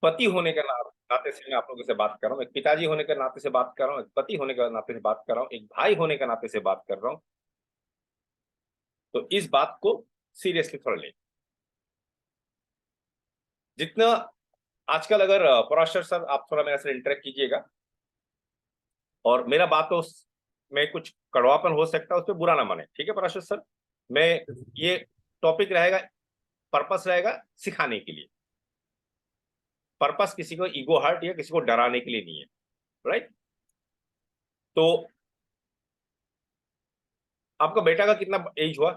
पति होने के नाते से मैं आप लोगों से बात कर रहा हूँ, एक पिताजी होने के नाते से बात कर रहा हूँ, एक पति होने के नाते से बात कर रहा हूँ, एक भाई होने के नाते से बात कर रहा हूँ। तो इस बात को सीरियसली थोड़ा ले, जितना आजकल अगर पराशर सर आप थोड़ा मेरे से इंटरेक्ट कीजिएगा, और मेरा बात तो में कुछ कड़वापन हो सकता है, उस पर बुरा ना माने, ठीक है पराशर सर। मैं ये टॉपिक रहेगा, पर्पस रहेगा सिखाने के लिए, पर्पस किसी को ईगो हर्ट या किसी को डराने के लिए नहीं है, राइट। तो आपका बेटा का कितना एज हुआ?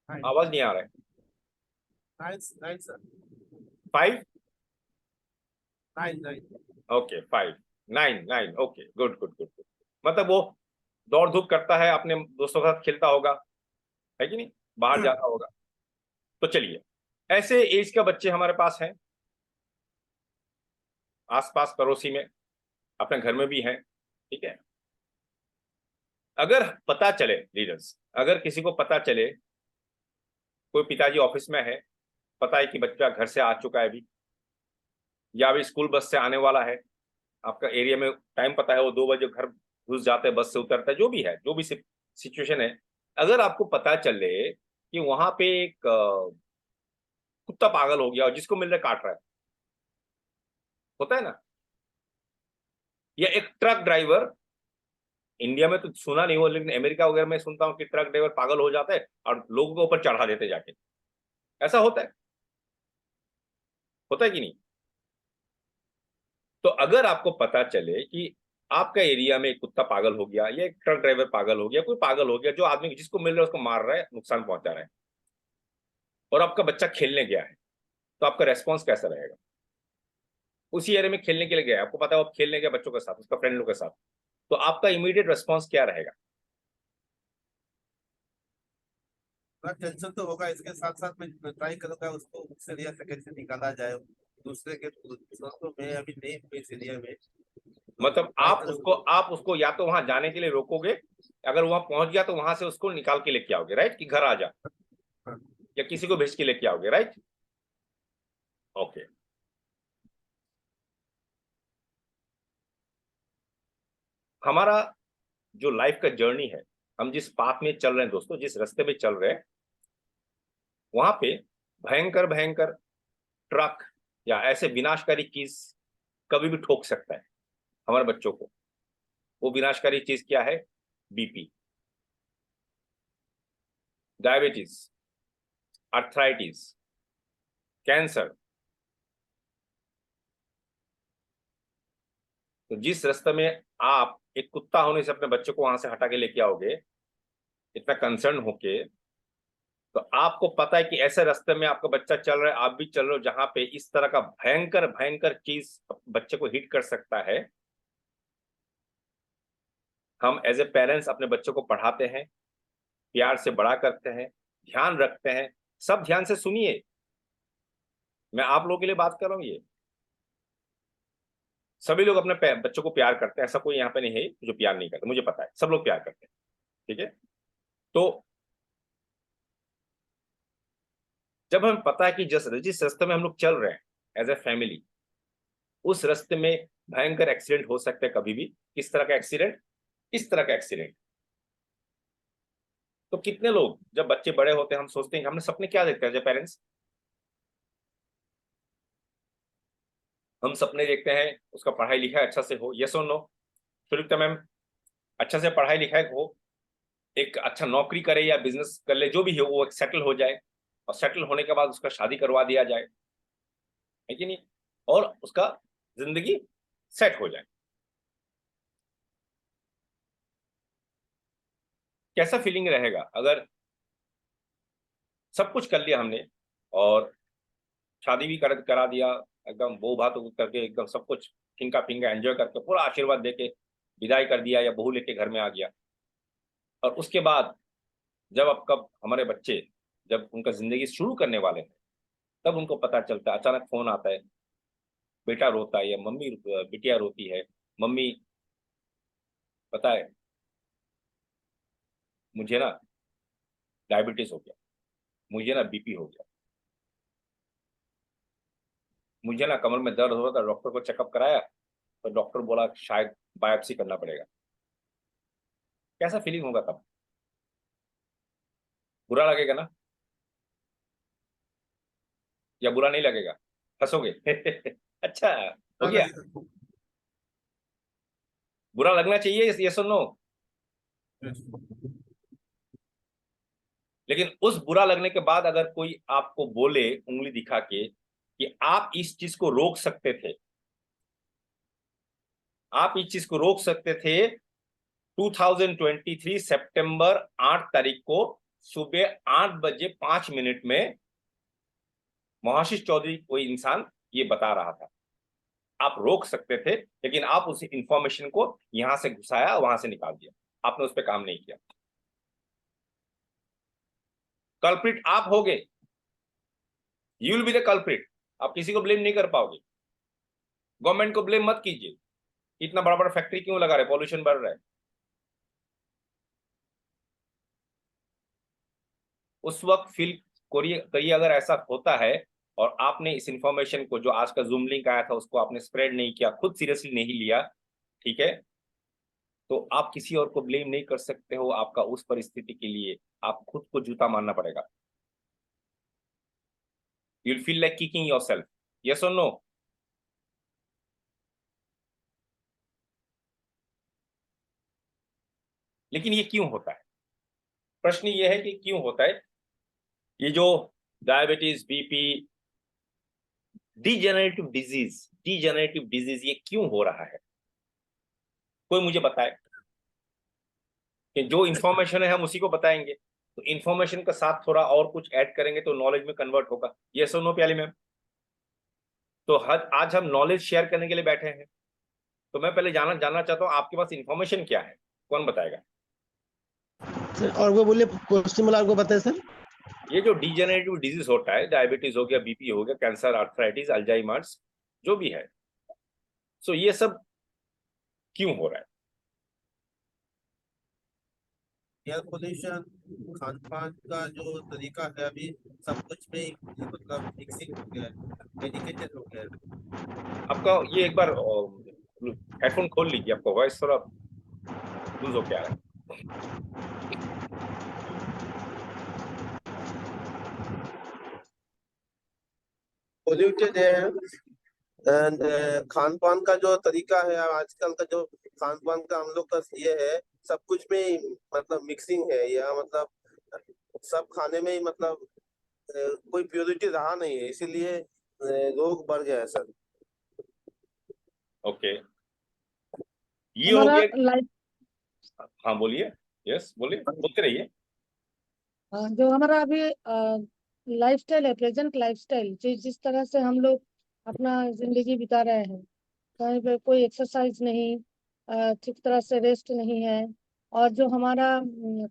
आवाज नहीं आ रहा है। 9 sir. 5? 9 okay 5, 9, 9, okay, good good good good. मतलब वो दौड़ धूप करता है, अपने दोस्तों के साथ खेलता होगा, है कि नहीं, बाहर जाता होगा। तो चलिए, ऐसे एज का बच्चे हमारे पास हैं, आसपास पड़ोसी में, अपने घर में भी हैं, ठीक है। अगर पता चले लीडर्स, अगर किसी को पता चले, कोई पिताजी ऑफिस में है, पता है कि बच्चा घर से आ चुका है अभी, या अभी स्कूल बस से आने वाला है, आपका एरिया में टाइम पता है, वो 2 बजे घर घुस जाते हैं, बस से उतरता है, जो भी है, जो भी सिचुएशन है, अगर आपको पता चले कि वहां पे एक कुत्ता पागल हो गया और जिसको मिल रहा है काट रहा है, होता है ना, या एक ट्रक ड्राइवर, इंडिया में तो सुना नहीं हो, लेकिन अमेरिका वगैरह में सुनता हूँ कि ट्रक ड्राइवर पागल हो जाता है और लोगों के ऊपर चढ़ा देते जाके, ऐसा होता है कि नहीं? तो अगर आपको पता चले कि आपका एरिया में एक कुत्ता पागल हो गया, या एक ट्रक ड्राइवर पागल हो गया, कोई पागल हो गया, जो आदमी जिसको मिल रहा है उसको मार रहा है, नुकसान पहुंचा रहा है, और आपका बच्चा खेलने गया है, तो आपका रेस्पॉन्स कैसा रहेगा? उसी एरिया में खेलने के लिए गया है, आपको पता है वो खेलने गया बच्चों के साथ, उसका फ्रेंड लोग के साथ, तो आपका इमीडिएट रेस्पॉन्स क्या रहेगा? टेंशन तो होगा, इसके साथ साथ मैं ट्राई करूंगा उसको उस एरिया से कैसे निकाला जाए, दूसरे के तो मैं अभी नहीं हूँ इस एरिया में, तो मतलब ट्राई करूंगा। आप उसको या तो वहां जाने के लिए रोकोगे, अगर वहां पहुंच गया तो वहां से उसको निकाल के लेके आओगे, राइट, कि घर आ जा, हाँ। या किसी को भेज के लेके आओगे, राइट। ओके। हमारा जो लाइफ का जर्नी है, हम जिस पाथ में चल रहे हैं दोस्तों, जिस रास्ते में चल रहे हैं, वहां पे भयंकर भयंकर ट्रक या ऐसे विनाशकारी चीज कभी भी ठोक सकता है हमारे बच्चों को। वो विनाशकारी चीज क्या है? BP, diabetes, arthritis, cancer. तो जिस रास्ते में आप एक कुत्ता होने से अपने बच्चे को वहां से हटा के लेके आओगे, इतना कंसर्न होके, तो आपको पता है कि ऐसे रास्ते में आपका बच्चा चल रहा है, आप भी चल रहे हो, जहां पे इस तरह का भयंकर भयंकर चीज बच्चे को हिट कर सकता है। हम एज ए पेरेंट्स अपने बच्चों को पढ़ाते हैं, प्यार से बड़ा करते हैं, ध्यान रखते हैं। सब ध्यान से सुनिए, मैं आप लोगों के लिए बात कर रहा हूँ। ये सभी लोग अपने बच्चों को प्यार करते हैं, ऐसा कोई यहाँ पे नहीं है जो प्यार नहीं करता, मुझे पता है सब लोग प्यार करते हैं, ठीक है। तो जब हमें पता है कि जिस जिस रास्ते में हम लोग चल रहे हैं एज ए फैमिली, उस रास्ते में भयंकर एक्सीडेंट हो सकते हैं कभी भी। किस तरह का एक्सीडेंट? इस तरह का एक्सीडेंट। तो कितने लोग जब बच्चे बड़े होते हैं, हम सोचते हैं, हमने सपने क्या देखते हैं जब पेरेंट्स, हम सपने देखते हैं उसका पढ़ाई लिखाई अच्छा से हो, यस और नो सुरुक्ता मैम? अच्छा से पढ़ाई लिखाई हो, एक अच्छा नौकरी करे या बिजनेस कर ले, जो भी हो, वो एक सेटल हो जाए, और सेटल होने के बाद उसका शादी करवा दिया जाए, है कि नहीं, और उसका जिंदगी सेट हो जाए। कैसा फीलिंग रहेगा अगर सब कुछ कर लिया हमने, और शादी भी करा दिया, एकदम बहू भात करके एकदम सब कुछ फिंका फिंगा एंजॉय करके पूरा आशीर्वाद देके विदाई कर दिया, या बहू लेके घर में आ गया, और उसके बाद जब अब कब हमारे बच्चे जब उनका जिंदगी शुरू करने वाले हैं, तब उनको पता चलता है, अचानक फोन आता है, बेटा रोता है या मम्मी बिटिया रोती है, मम्मी पता है मुझे ना डायबिटीज हो गया। मुझे ना बीपी हो गया, मुझे ना कमर में दर्द हो रहा था, डॉक्टर को चेकअप कराया तो डॉक्टर बोला शायद बायोप्सी करना पड़ेगा। कैसा फीलिंग होगा तब? बुरा लगेगा ना, या बुरा नहीं लगेगा? हंसोगे? अच्छा, हो गया। बुरा लगना चाहिए, ये सुनो। लेकिन उस बुरा लगने के बाद अगर कोई आपको बोले उंगली दिखा के कि आप इस चीज को रोक सकते थे, आप इस चीज को रोक सकते थे 2023 सितंबर 8 तारीख को सुबह 8 बजे 5 मिनट में मोहाशिष चौधरी कोई इंसान ये बता रहा था, आप रोक सकते थे, लेकिन आप उस इंफॉर्मेशन को यहां से घुसाया, वहां से निकाल दिया, आपने उस पर काम नहीं किया। कल्प्रिट आप होगे, you will be the culprit. आप किसी को ब्लेम नहीं कर पाओगे, गवर्नमेंट को ब्लेम मत कीजिए, इतना बड़ा बड़ा फैक्ट्री क्यों लगा रहे, पॉल्यूशन बढ़ रहा है। उस वक्त फील करिए अगर ऐसा होता है और आपने इस इंफॉर्मेशन को, जो आज का जूम लिंक आया था, उसको आपने स्प्रेड नहीं किया, खुद सीरियसली नहीं लिया, ठीक है, तो आप किसी और को ब्लेम नहीं कर सकते हो आपका उस परिस्थिति के लिए, आप खुद को जूता मारना पड़ेगा। You will feel like kicking yourself, yes और नो? लेकिन ये क्यों होता है? प्रश्न ये है कि क्यों होता है ये जो डायबिटीज, बीपी, डिजेनरेटिव डिजीज ये क्यों हो रहा है? कोई मुझे बताए कि जो इंफॉर्मेशन है हम उसी को बताएंगे, तो इंफॉर्मेशन के साथ थोड़ा और कुछ ऐड करेंगे तो नॉलेज में कन्वर्ट होगा। ये सुनो प्याली मैम, तो आज हम नॉलेज शेयर करने के लिए बैठे हैं, तो मैं पहले जानना चाहता हूँ आपके पास इंफॉर्मेशन क्या है, कौन बताएगा? सर और वो बोलिए, क्वेश्चन वाला आपको बताए सर। ये जो डिजेनरेटिव डिजीज होता है, डायबिटीज हो गया, बीपी हो गया, कैंसर, आर्थराइटिस, अल्जाइमर्स, जो भी है, सो ये सब क्यों हो रहा है? एयर पोल्यूशन, खान पान का जो तरीका है अभी सब कुछ में मतलब मिक्सिंग हो गया है, मेडिकेटेड हो गया है। आपका ये एक बार हेडफोन खोल लीजिए, आपका वॉइस थोड़ा लूज हो क्या है। पोल्यूटेड है एंड खान पान का जो तरीका है आजकल का, जो खान पान का हम लोग का ये है, सब कुछ में मतलब मिक्सिंग है, या मतलब सब खाने में ही मतलब कोई प्योरिटी रहा नहीं है, इसीलिए रोग बढ़ गया है सर। ओके, ये हो हमारा गया। लाइफ हाँ बोलिए, यस बोलिए, बोलते रहिए। जो हमारा अभी लाइफस्टाइल है, प्रेजेंट लाइफस्टाइल, जिस तरह से हम लोग अपना जिंदगी बिता रहे हैं, कहीं पे कोई एक्सरसाइज नहीं, ठीक तरह से रेस्ट नहीं है, और जो हमारा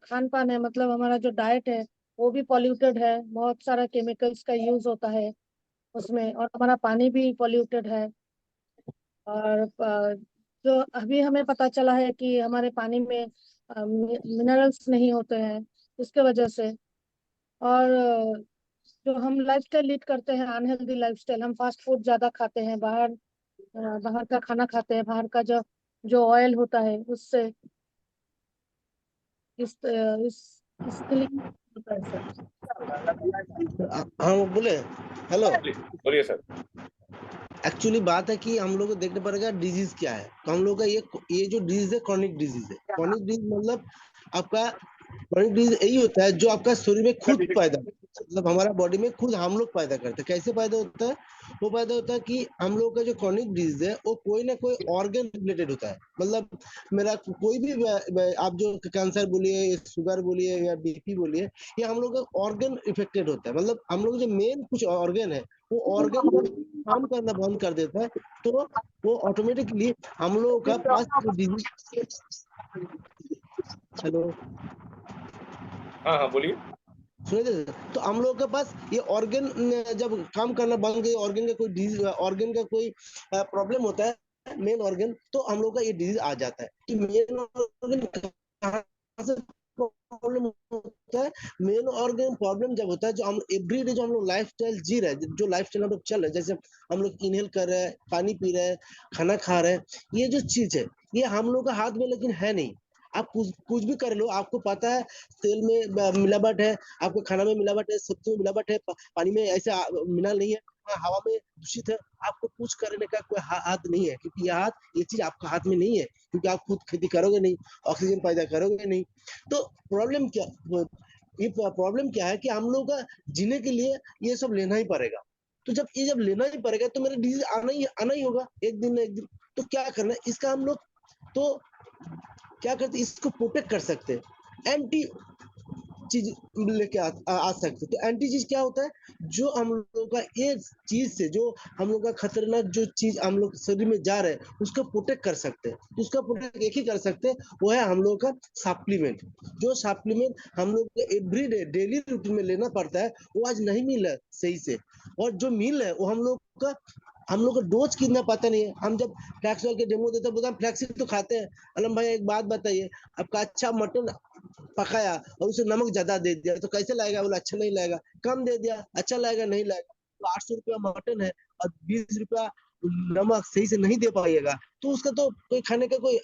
खान पान है, मतलब हमारा जो डाइट है वो भी पॉल्यूटेड है, बहुत सारा केमिकल्स का यूज होता है उसमें, और हमारा पानी भी पॉल्यूटेड है। और जो अभी हमें पता चला है कि हमारे पानी में मिनरल्स नहीं होते हैं उसके वजह से। और जो हम लाइफस्टाइल लीड करते हैं, अनहेल्दी लाइफस्टाइल, हम फास्ट फूड ज्यादा खाते हैं, बाहर का खाना खाते हैं, बाहर का जो जो ऑयल होता है उससे, इसके लिए होता है सर। हाँ बोले, हेलो। बोलिए सर। एक्चुअली बात है कि हम लोग को देखना पड़ेगा डिजीज क्या है। तो हम लोग का ये जो डिजीज है, क्रॉनिक डिजीज है। क्रॉनिक डिजीज मतलब आपका, क्रॉनिक डिजीज यही होता है जो आपका शरीर में खुद पैदा, मतलब हमारा बॉडी में खुद हम लोग पैदा करते हैं। कैसे पैदा होता है? वो पैदा होता है कि हम लोग का जो क्रॉनिक डिजीज है वो कोई ना कोई ऑर्गन रिलेटेड होता है। मतलब मेरा कोई भी आप जो कैंसर बोलिए, शुगर बोलिए या बीपी बोलिए, ये हम लोग का ऑर्गन इफेक्टेड होता है। मतलब हम लोग जो मेन कुछ ऑर्गन है वो ऑर्गन काम करना बंद कर देता है, तो वो ऑटोमेटिकली हम लोगों का पास डिजीज। हेलो, हाँ हाँ बोलिए। सुनिए, तो हम लोगों के पास ये ऑर्गन जब काम करना बंद गई, ऑर्गन का कोई डिजीज, ऑर्गन का कोई प्रॉब्लम होता है, मेन ऑर्गन, तो हम लोग का ये डिजीज आ जाता है कि मेन ऑर्गन कहाँ से प्रॉब्लम होता है, मेन ऑर्गन प्रॉब्लम जब होता है जो हम एवरीडे जो हम लोग लाइफस्टाइल जी रहे हैं, जो लाइफस्टाइल हम लोग चल रहे हैं, जैसे हम लोग इनहेल कर रहे हैं, पानी पी रहे हैं, खाना खा रहे हैं, ये जो चीज है ये हम लोग का हाथ में लेकिन है नहीं। आप कुछ भी कर लो, आपको पता है तेल में मिलावट है, आपके खाना में मिलावट है, सब्जी में मिलावट है, पानी में ऐसे मिनरल नहीं है, हवा में दूषित है, आपको कुछ करने का कोई हाथ नहीं है, क्योंकि ये चीज आपका हाथ में नहीं है, क्योंकि आप खुद खेती करोगे नहीं, ऑक्सीजन पैदा करोगे नहीं। तो प्रॉब्लम क्या ये प्रॉब्लम क्या है कि हम लोग का जीने के लिए ये सब लेना ही पड़ेगा। तो जब लेना ही पड़ेगा तो मेरा डिजीज आना ही होगा एक दिन ना एक दिन। तो क्या करना है इसका हम लोग, तो क्या करते इसको प्रोटेक्ट कर सकते हैं, एंटी चीज लेके आ सकते। तो एंटी चीज क्या होता है, जो हम लोग का एक चीज से, जो हम लोग का खतरनाक जो चीज हम लोग शरीर में जा रहे हैं उसको प्रोटेक्ट कर सकते हैं। तो उसका प्रोटेक्ट एक ही कर सकते हैं, वो है हम लोग का सप्लीमेंट। जो सप्लीमेंट हम लोग एवरीडे डेली रूटीन में लेना पड़ता है, वो आज नहीं मिल रहा है सही से, और जो मिल रहा है वो हम लोग का डोज कितना पता नहीं है। हम जब फ्लैक्स के डेमो देते हैं, बोलते हैं फ्लैक्स तो खाते हैं। अलम भाई एक बात बताइए, आपका अच्छा मटन पकाया और उसे नमक ज्यादा दे दिया तो कैसे लगेगा? बोला अच्छा नहीं लगेगा। कम दे दिया, अच्छा लगेगा नहीं लगेगा। तो 800 रुपया मटन है और 20 रुपया नमक सही से नहीं दे पाइएगा, तो उसका तो कोई खाने का कोई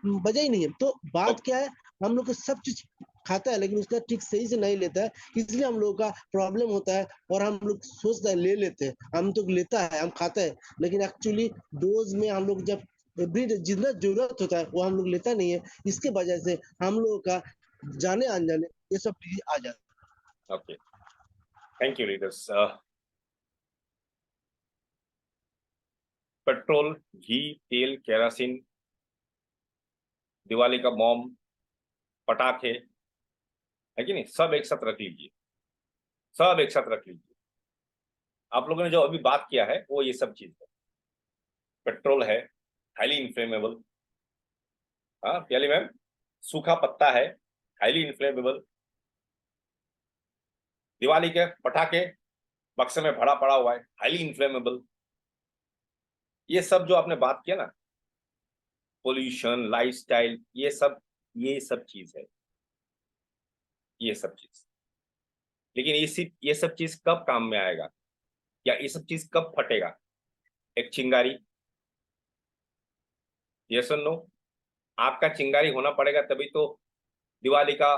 वजह ही नहीं है। तो बात क्या है, हम लोग को सब चीज खाता है लेकिन उसका ठीक सही से नहीं लेता है, इसलिए हम लोग का प्रॉब्लम होता है। और हम लोग सोचते हैं ले लेते हैं, हम तो लेता है, हम खाता है, लेकिन एक्चुअली डोज में हम लोग जब एवरी जितना जरूरत होता है वो हम लोग लेता नहीं है। इसके वजह से हम लोग का जाने अनजाने ये सब चीज आ जाता okay, thank you leaders. Petrol, घी, तेल, केरोसिन, दिवाली का बॉम्ब, पटाखे, है कि नहीं, सब एक साथ रख लीजिए, सब एक साथ रख लीजिए। आप लोगों ने जो अभी बात किया है वो ये सब चीज है। पेट्रोल है हाईली इन्फ्लेमेबल, हाँ प्याली मैम, सूखा पत्ता है हाईली इन्फ्लेमेबल, दिवाली के पटाखे बक्से में भरा पड़ा हुआ है हाईली इन्फ्लेमेबल। ये सब जो आपने बात किया ना, पोल्यूशन, लाइफस्टाइल, ये सब चीज है, ये सब चीज। लेकिन ये सब चीज कब काम में आएगा, या ये सब चीज कब फटेगा? एक चिंगारी, ये सुन लो, आपका चिंगारी होना पड़ेगा तभी तो दिवाली का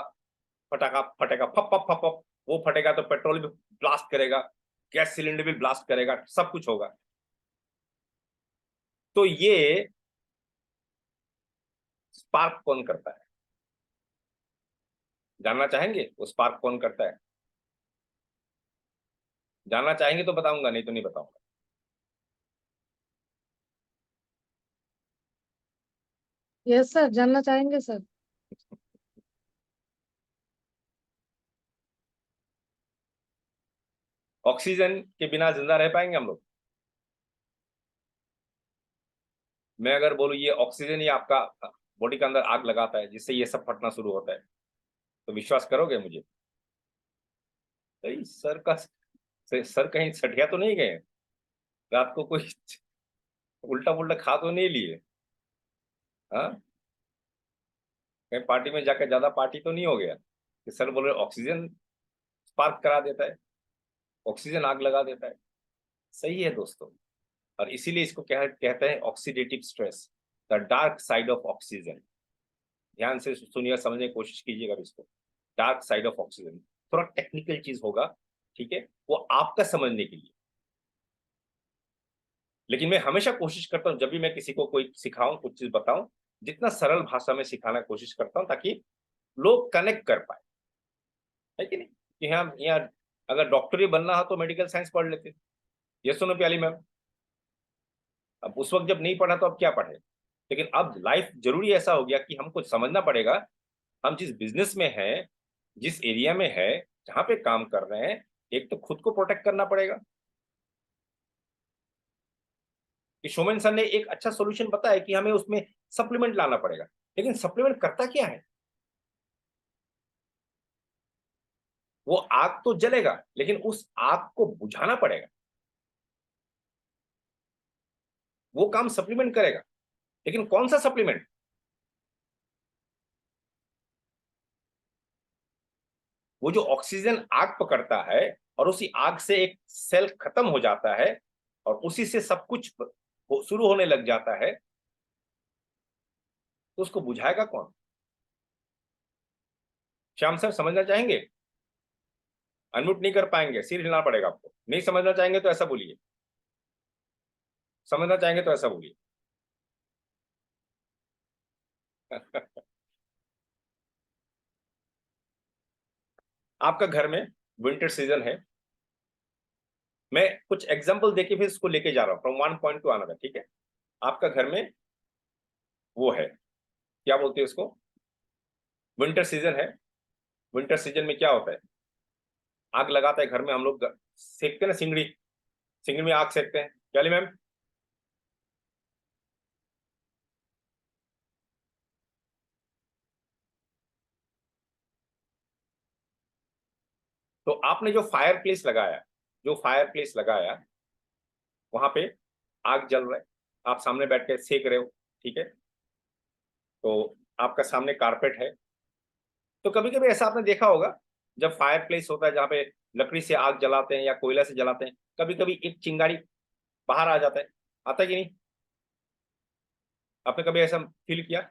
पटाखा फटेगा, फप फप फप फप। वो फटेगा तो पेट्रोल भी ब्लास्ट करेगा, गैस सिलेंडर भी ब्लास्ट करेगा, सब कुछ होगा। तो ये स्पार्क कौन करता है, जानना चाहेंगे? वो स्पार्क कौन करता है? जानना चाहेंगे तो बताऊंगा, नहीं तो नहीं बताऊंगा। यस सर, जानना चाहेंगे सर। ऑक्सीजन के बिना जिंदा रह पाएंगे हम लोग? मैं अगर बोलूं ये ऑक्सीजन ही आपका बॉडी के अंदर आग लगाता है जिससे ये सब फटना शुरू होता है, तो विश्वास करोगे मुझे? सही, सर कहीं सटिया तो नहीं गए? रात को कोई उल्टा पुल्टा खा तो नहीं लिए? हाँ, कहीं पार्टी में जाकर ज्यादा पार्टी तो नहीं हो गया कि सर बोल रहे ऑक्सीजन स्पार्क करा देता है, ऑक्सीजन आग लगा देता है? सही है दोस्तों, और इसीलिए इसको कहते हैं oxidative stress, the dark side of oxygen. ध्यान से सुनिए, समझने की कोशिश कीजिएगा इसको। डार्क साइड ऑफ ऑक्सीजन थोड़ा टेक्निकल चीज होगा, ठीक है, वो आपका समझने के लिए। लेकिन मैं हमेशा कोशिश करता हूं जब भी मैं किसी को कोई सिखाऊं, कुछ चीज बताऊं, जितना सरल भाषा में सिखाना कोशिश करता हूं ताकि लोग कनेक्ट कर पाए, है कि नहीं? कि हाँ, यहाँ अगर डॉक्टर ही बनना हो तो मेडिकल साइंस पढ़ लेते। ये सुनो प्याली मैम, अब उस वक्त जब नहीं पढ़ा तो अब क्या पढ़े? लेकिन अब लाइफ जरूरी ऐसा हो गया कि हमको समझना पड़ेगा, हम जिस बिजनेस में हैं, जिस एरिया में है, जहां पे काम कर रहे हैं, एक तो खुद को प्रोटेक्ट करना पड़ेगा। कि शोमेन सर ने एक अच्छा सॉल्यूशन बताया कि हमें उसमें सप्लीमेंट लाना पड़ेगा, लेकिन सप्लीमेंट करता क्या है? वो आग तो जलेगा लेकिन उस आग को बुझाना पड़ेगा, वो काम सप्लीमेंट करेगा। लेकिन कौन सा सप्लीमेंट? वो जो ऑक्सीजन आग पकड़ता है और उसी आग से एक सेल खत्म हो जाता है और उसी से सब कुछ शुरू होने लग जाता है, तो उसको बुझाएगा कौन? श्याम सर समझना चाहेंगे? अनम्यूट नहीं कर पाएंगे, सिर हिलाना पड़ेगा आपको। नहीं समझना चाहेंगे तो ऐसा बोलिए, समझना चाहेंगे तो ऐसा बोलिए। आपका घर में विंटर सीजन है, मैं कुछ एग्जांपल देके फिर इसको लेके जा रहा हूं from one point two another, ठीक है? आपका घर में वो है, क्या बोलते हैं उसको, विंटर सीजन है। विंटर सीजन में क्या होता है, आग लगाता है घर में, हम लोग सेकते हैं ना, सिंगड़ी, सिंगड़ी में आग सेकते हैं, क्या ली मैम? तो आपने जो फायर प्लेस लगाया, जो फायर प्लेस लगाया, वहां पे आग जल रहा है, आप सामने बैठ के सेक रहे हो, ठीक है? तो आपका सामने कारपेट है। तो कभी कभी ऐसा आपने देखा होगा, जब फायर प्लेस होता है जहाँ पे लकड़ी से आग जलाते हैं या कोयला से जलाते हैं, कभी कभी एक चिंगारी बाहर आ जाता है, आता है कि नहीं? आपने कभी ऐसा फील किया?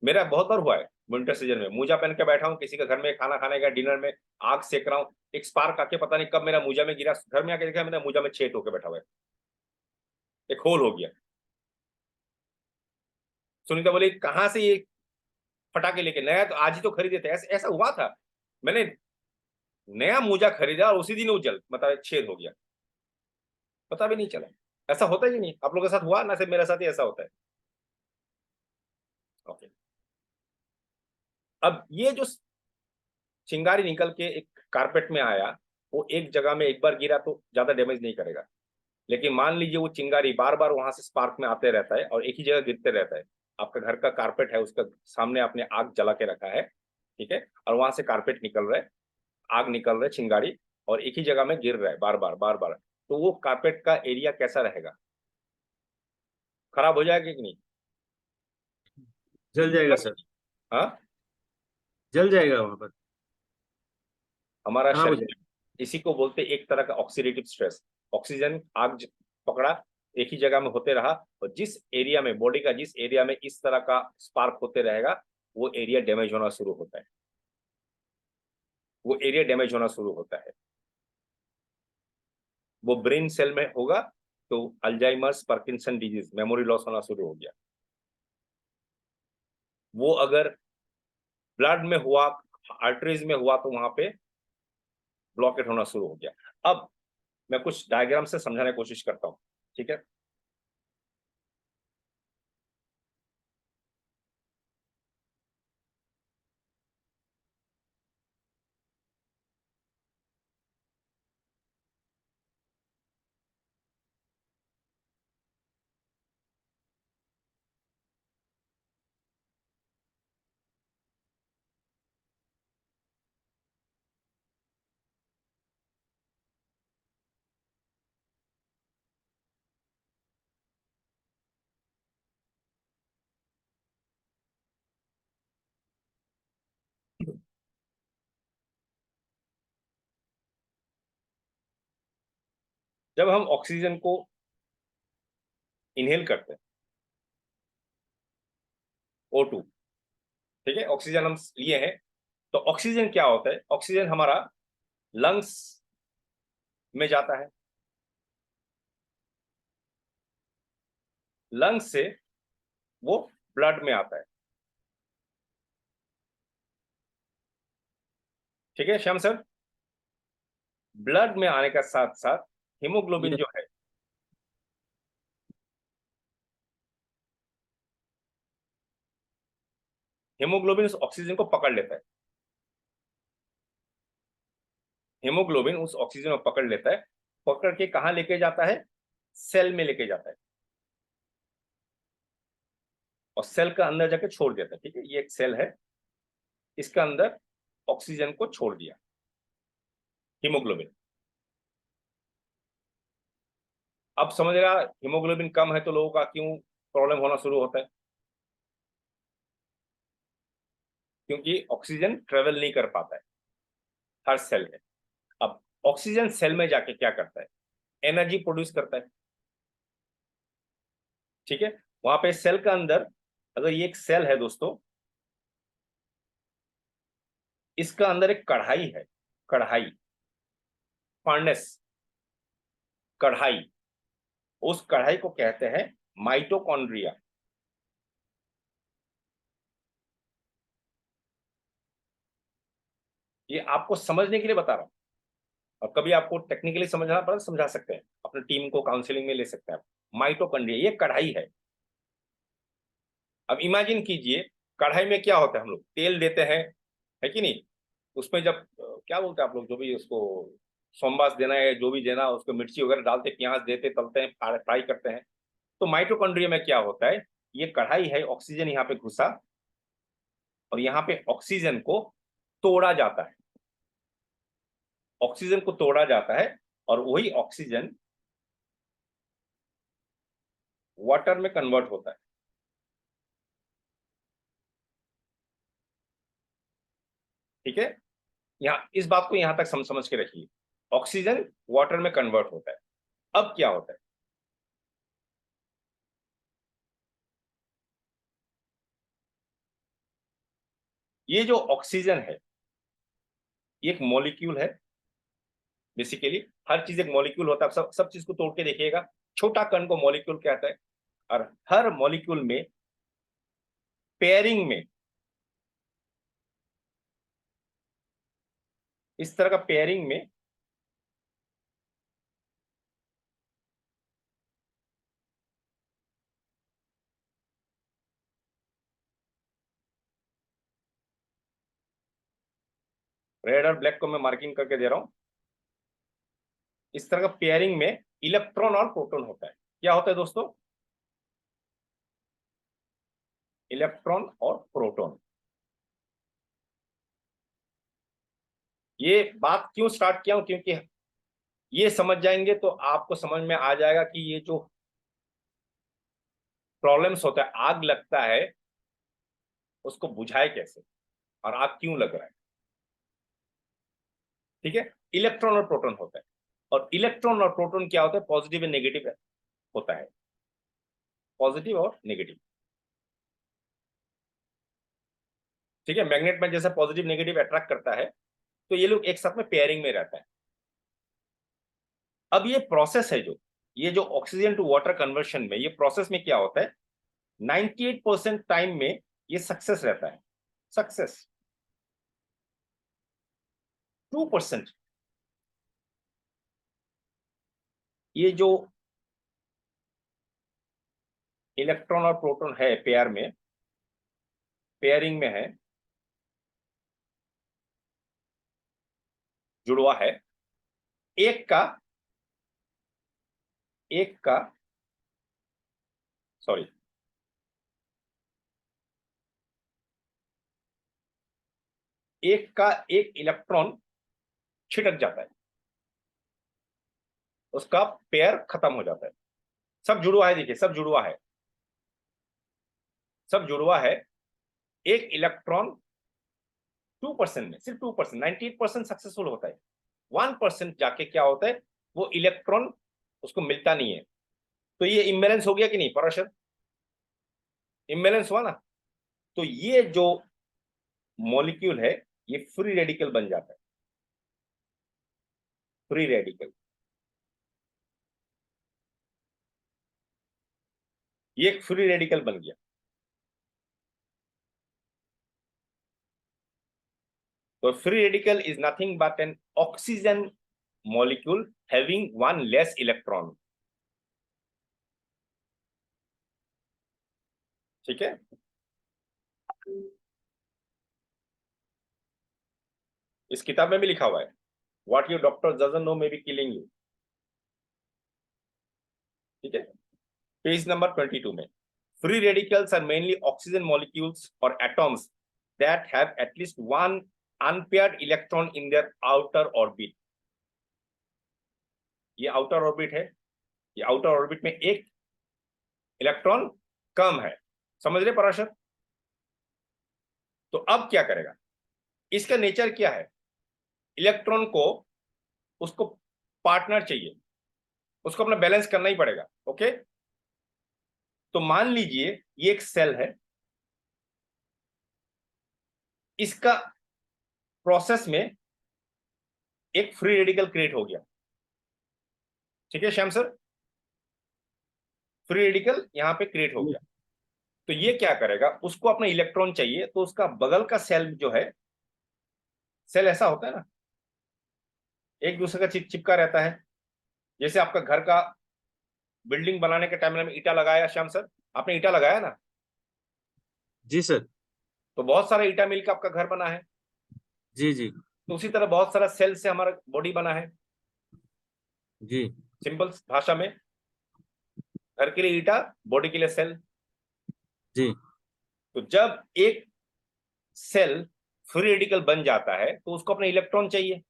मेरा बहुत बार हुआ है विंटर सीजन में, मोजा पहन के बैठा हूँ किसी के घर में, खाना खाने का, डिनर में, आग सेक रहा हूँ, एक स्पार्क आके पता नहीं कब मेरा मोजा में गिरा, घर में आके देखा मेरा मोजा में छेद होकर बैठा हुआ है, एक होल हो गया। सुनीता बोली कहाँ से ये फटाके लेके, नया तो आज ही तो खरीदे थे, ऐसा ऐसा हुआ था। मैंने नया मोजा खरीदा और उसी दिन वो जल, मतलब छेद हो गया, पता भी नहीं चला। ऐसा होता है कि नहीं? आप लोगों के साथ हुआ ना? सिर्फ मेरे साथ ही ऐसा होता है? ओके। अब ये जो चिंगारी निकल के एक कारपेट में आया, वो एक जगह में एक बार गिरा तो ज्यादा डैमेज नहीं करेगा, लेकिन मान लीजिए वो चिंगारी बार बार वहां से स्पार्क में आते रहता है और एक ही जगह गिरते रहता है। आपका घर का कारपेट है, उसका सामने आपने आग जला के रखा है, ठीक है, और वहां से कारपेट निकल रहा है, आग निकल रहा है, चिंगारी, और एक ही जगह में गिर रहा है बार बार बार बार, तो वो कारपेट का एरिया कैसा रहेगा? खराब हो जाएगा कि नहीं? जल जाएगा सर, हाँ, जल जाएगा वहां पर। हमारा हाँ शरीर, इसी को बोलते हैं एक तरह का ऑक्सीडेटिव स्ट्रेस। ऑक्सीजन आग पकड़ा, एक ही जगह में होते रहा, और जिस एरिया में, बॉडी का जिस एरिया में इस तरह का स्पार्क होते रहेगा, वो एरिया डैमेज होना शुरू होता है, वो एरिया डैमेज होना शुरू होता है। वो ब्रेन सेल में होगा तो Alzheimer's, Parkinson disease, memory loss होना शुरू हो गया। वो अगर ब्लड में हुआ, आर्टरीज में हुआ, तो वहां पे ब्लॉकेट होना शुरू हो गया। अब मैं कुछ डायग्राम से समझाने की कोशिश करता हूं, ठीक है? जब हम ऑक्सीजन को इनहेल करते हैं, O2, ठीक है, ऑक्सीजन हम लिए हैं, तो ऑक्सीजन क्या होता है? ऑक्सीजन हमारा लंग्स में जाता है, लंग्स से वो ब्लड में आता है, ठीक है श्याम सर? ब्लड में आने का साथ साथ हीमोग्लोबिन जो है, हीमोग्लोबिन उस ऑक्सीजन को पकड़ लेता है, हीमोग्लोबिन उस ऑक्सीजन को पकड़ लेता है, पकड़ के कहां लेके जाता है? सेल में लेके जाता है, और सेल का अंदर जाके छोड़ देता है, ठीक है? ये एक सेल है, इसका अंदर ऑक्सीजन को छोड़ दिया हीमोग्लोबिन। अब समझ रहा, हीमोग्लोबिन कम है तो लोगों का क्यों प्रॉब्लम होना शुरू होता है? क्योंकि ऑक्सीजन ट्रेवल नहीं कर पाता है, हर सेल में। अब ऑक्सीजन सेल में जाके क्या करता है, एनर्जी प्रोड्यूस करता है। ठीक है, वहां पे सेल का अंदर, अगर ये एक सेल है दोस्तों, इसका अंदर एक कढ़ाई है, कढ़ाई, फर्नेस, कढ़ाई, उस कढ़ाई को कहते हैं माइटोकॉन्ड्रिया। ये आपको समझने के लिए बता रहा हूं, और कभी आपको टेक्निकली समझना पड़ा समझा सकते हैं, अपने टीम को काउंसलिंग में ले सकते हैं। माइटोकॉन्ड्रिया ये कढ़ाई है। अब इमेजिन कीजिए, कढ़ाई में क्या होता है, हम लोग तेल देते हैं, है कि नहीं, उसमें जब क्या बोलते हैं आप लोग, जो भी उसको सोमवास देना है, जो भी देना, उसको मिर्ची वगैरह डालते, प्याज देते, तलते हैं, फ्राई करते हैं। तो माइटोकॉन्ड्रिया में क्या होता है, ये कढ़ाई है, ऑक्सीजन यहाँ पे घुसा, और यहाँ पे ऑक्सीजन को तोड़ा जाता है, ऑक्सीजन को तोड़ा जाता है, और वही ऑक्सीजन वाटर में कन्वर्ट होता है। ठीक है, यहाँ इस बात को यहां तक समझ के रखिए, ऑक्सीजन वाटर में कन्वर्ट होता है। अब क्या होता है, ये जो ऑक्सीजन है, ये एक मॉलिक्यूल है। बेसिकली हर चीज एक मॉलिक्यूल होता है, सब चीज को तोड़ के देखिएगा, छोटा कण को मॉलिक्यूल कहता है, और हर मॉलिक्यूल में पेयरिंग में, इस तरह का पेयरिंग में रेड और ब्लैक को मैं मार्किंग करके दे रहा हूं, इस तरह का पेयरिंग में इलेक्ट्रॉन और प्रोटॉन होता है। क्या होता है दोस्तों, इलेक्ट्रॉन और प्रोटॉन। ये बात क्यों स्टार्ट किया हूं, क्योंकि ये समझ जाएंगे तो आपको समझ में आ जाएगा कि ये जो प्रॉब्लम्स होता है, आग लगता है, उसको बुझाए कैसे, और आग क्यों लग रहा है। ठीक है, इलेक्ट्रॉन और प्रोटॉन होता है, और इलेक्ट्रॉन और प्रोटॉन क्या होता है, पॉजिटिव एंड नेगेटिव होता है, पॉजिटिव और नेगेटिव। ठीक है, मैग्नेट में जैसे पॉजिटिव नेगेटिव अट्रैक्ट करता है, तो ये लोग एक साथ में पेयरिंग में रहता है। अब ये प्रोसेस है, जो ये जो ऑक्सीजन टू वाटर कन्वर्शन में, ये प्रोसेस में क्या होता है, 98% टाइम में ये सक्सेस रहता है, सक्सेस। 2% ये जो इलेक्ट्रॉन और प्रोटॉन है पेयर में, पेयरिंग में है, जुड़वा है, एक का सॉरी, एक इलेक्ट्रॉन छिटक जाता है, उसका पेयर खत्म हो जाता है। सब जुड़वा है, देखिए सब जुड़वा है, सब जुड़वा है। एक इलेक्ट्रॉन 2% में, सिर्फ 2%, 98% सक्सेसफुल होता है। 1% जाके क्या होता है, वो इलेक्ट्रॉन उसको मिलता नहीं है। तो ये इम्बैलेंस हो गया कि नहीं पराशर, इम्बैलेंस हुआ ना। तो ये जो मॉलिक्यूल है, ये फ्री रेडिकल बन जाता है, फ्री रेडिकल। ये एक फ्री रेडिकल बन गया। तो free radical is nothing but N oxygen molecule having one less electron। ठीक है, इस किताब में भी लिखा हुआ है, what your doctor doesn't know may be killing you. ठीक है, पेज नंबर 22 में, free radicals are mainly oxygen molecules और atoms that have at least one unpaired electron in their outer orbit. ये आउटर ऑर्बिट है, ये आउटर ऑर्बिट में एक electron कम है, समझ रहे पराशर। तो अब क्या करेगा, इसका नेचर क्या है, इलेक्ट्रॉन को उसको पार्टनर चाहिए, उसको अपना बैलेंस करना ही पड़ेगा। ओके, तो मान लीजिए ये एक सेल है, इसका प्रोसेस में एक फ्री रेडिकल क्रिएट हो गया। ठीक है श्याम सर, फ्री रेडिकल यहां पे क्रिएट हो गया। तो ये क्या करेगा, उसको अपना इलेक्ट्रॉन चाहिए, तो उसका बगल का सेल जो है, सेल ऐसा होता है ना, एक दूसरे का चिपका रहता है। जैसे आपका घर का बिल्डिंग बनाने के टाइम में ईटा लगाया श्याम सर, आपने ईटा लगाया ना, जी सर। तो बहुत सारा ईटा मिलकर आपका घर बना है। जी जी तो उसी तरह बहुत सारा सेल से हमारा बॉडी बना है। जी सिंपल भाषा में, घर के लिए ईटा, बॉडी के लिए सेल। जी तो जब एक सेल फ्री रेडिकल बन जाता है तो उसको अपना इलेक्ट्रॉन चाहिए,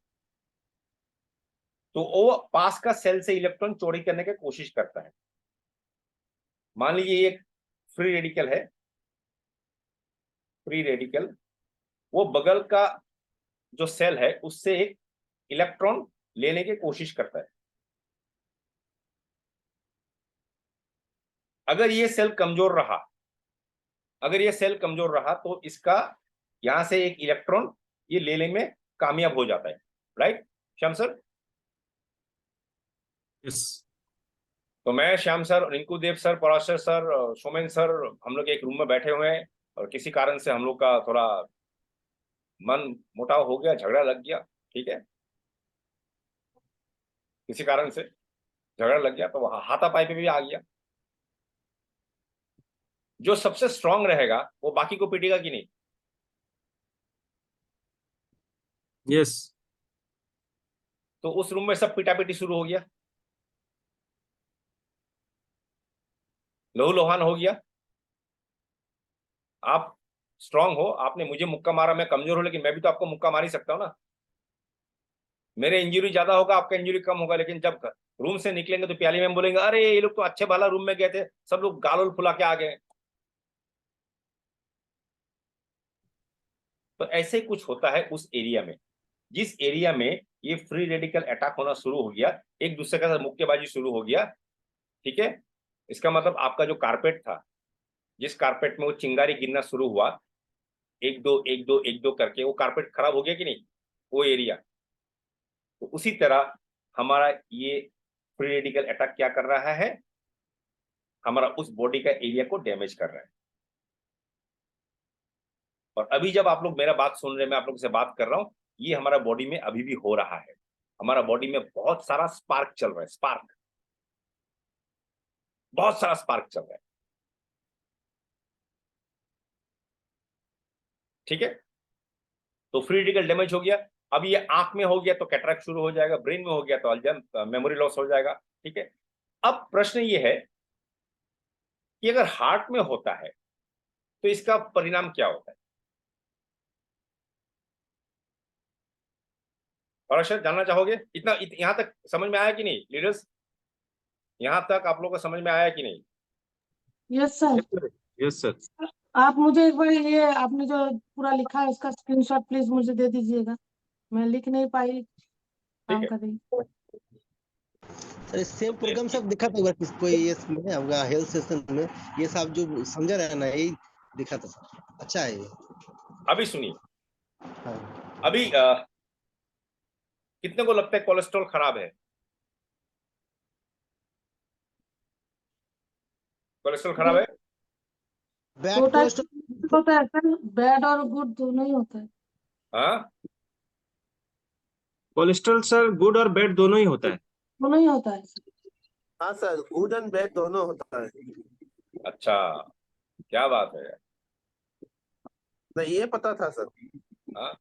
तो वो पास का सेल से इलेक्ट्रॉन चोरी करने की कोशिश करता है। मान लीजिए एक फ्री रेडिकल है, फ्री रेडिकल वो बगल का जो सेल है उससे एक इलेक्ट्रॉन लेने की कोशिश करता है। अगर ये सेल कमजोर रहा, अगर ये सेल कमजोर रहा तो इसका यहां से एक इलेक्ट्रॉन ये लेने में कामयाब हो जाता है। Right Shyam sir? यस तो मैं, Shyam sir, Rinku Dev sir, Parashar sir, Somen sir, हम लोग एक रूम में बैठे हुए हैं और किसी कारण से हम लोग का थोड़ा मन मुटाव हो गया, झगड़ा लग गया। ठीक है, किसी कारण से झगड़ा लग गया तो हाथापाई पे भी आ गया। जो सबसे स्ट्रांग रहेगा वो बाकी को पीटेगा कि नहीं? यस तो उस रूम में सब पिटापिटी शुरू हो गया, लहू लोहान हो गया। आप स्ट्रांग हो, आपने मुझे मुक्का मारा, मैं कमजोर हूं, लेकिन मैं भी तो आपको मुक्का मार ही सकता हूं ना। मेरे इंजरी ज्यादा होगा, आपका इंजरी कम होगा, लेकिन जब रूम से निकलेंगे तो प्याली मैम बोलेंगे अरे ये लोग तो अच्छे भला रूम में गए थे, सब लोग गालोल फुला के आ गए। तो ऐसे ही कुछ होता है उस एरिया में, जिस एरिया में ये फ्री रेडिकल अटैक होना शुरू हो गया, एक दूसरे के साथ मुक्केबाजी शुरू हो गया। ठीक है, इसका मतलब आपका जो कारपेट था, जिस कारपेट में वो चिंगारी गिरना शुरू हुआ, एक दो एक दो एक दो करके वो कारपेट खराब हो गया कि नहीं, वो एरिया। तो उसी तरह हमारा ये फ्री रेडिकल अटैक क्या कर रहा है, हमारा उस बॉडी का एरिया को डैमेज कर रहा है। और अभी जब आप लोग मेरा बात सुन रहे हैं, मैं आप लोगों से बात कर रहा हूं, ये हमारा बॉडी में अभी भी हो रहा है। हमारा बॉडी में बहुत सारा स्पार्क चल रहा है, स्पार्क, बहुत सारा स्पार्क चल रहा है। ठीक है, तो फ्री रेडिकल डैमेज हो गया। अब ये आंख में हो गया तो कैटरेक्ट शुरू हो जाएगा, ब्रेन में हो गया तो अल्जाइमर, मेमोरी लॉस हो जाएगा। ठीक है, अब प्रश्न ये है कि अगर हार्ट में होता है तो इसका परिणाम क्या होता है? और अक्षर जानना चाहोगे? यहां तक समझ में आया कि नहीं लीडर्स? यहां तक आप लोगों को समझ में आया कि नहीं? Yes sir. Yes sir. आप मुझे एक बार ये आपने जो पूरा लिखा है इसका स्क्रीनशॉट प्लीज मुझे दे दीजिएगा, मैं लिख नहीं पाई, काम ठीक कर रही। अरे सेम प्रोग्राम सब दिखा था किस कोई ये में होगा हेल्थ सेशन में, ये सब जो समझा रहा है ना, यही दिखा था सर। अच्छा है ये। अभी सुनिए, हाँ। अभी कितने को लगता है कोलेस्ट्रॉल खराब है? कोलेस्ट्रॉल खराब है? बैड दो टाइप कोलेस्ट्रॉल। होता है सर, बैड और गुड दोनों ही होता है। हाँ, कोलेस्ट्रॉल सर गुड और बैड दोनों ही होता है। दोनों ही होता है सर। हाँ सर, गुड एंड बैड दोनों होता है। अच्छा, क्या बात है। नहीं, ये पता था सर। हाँ,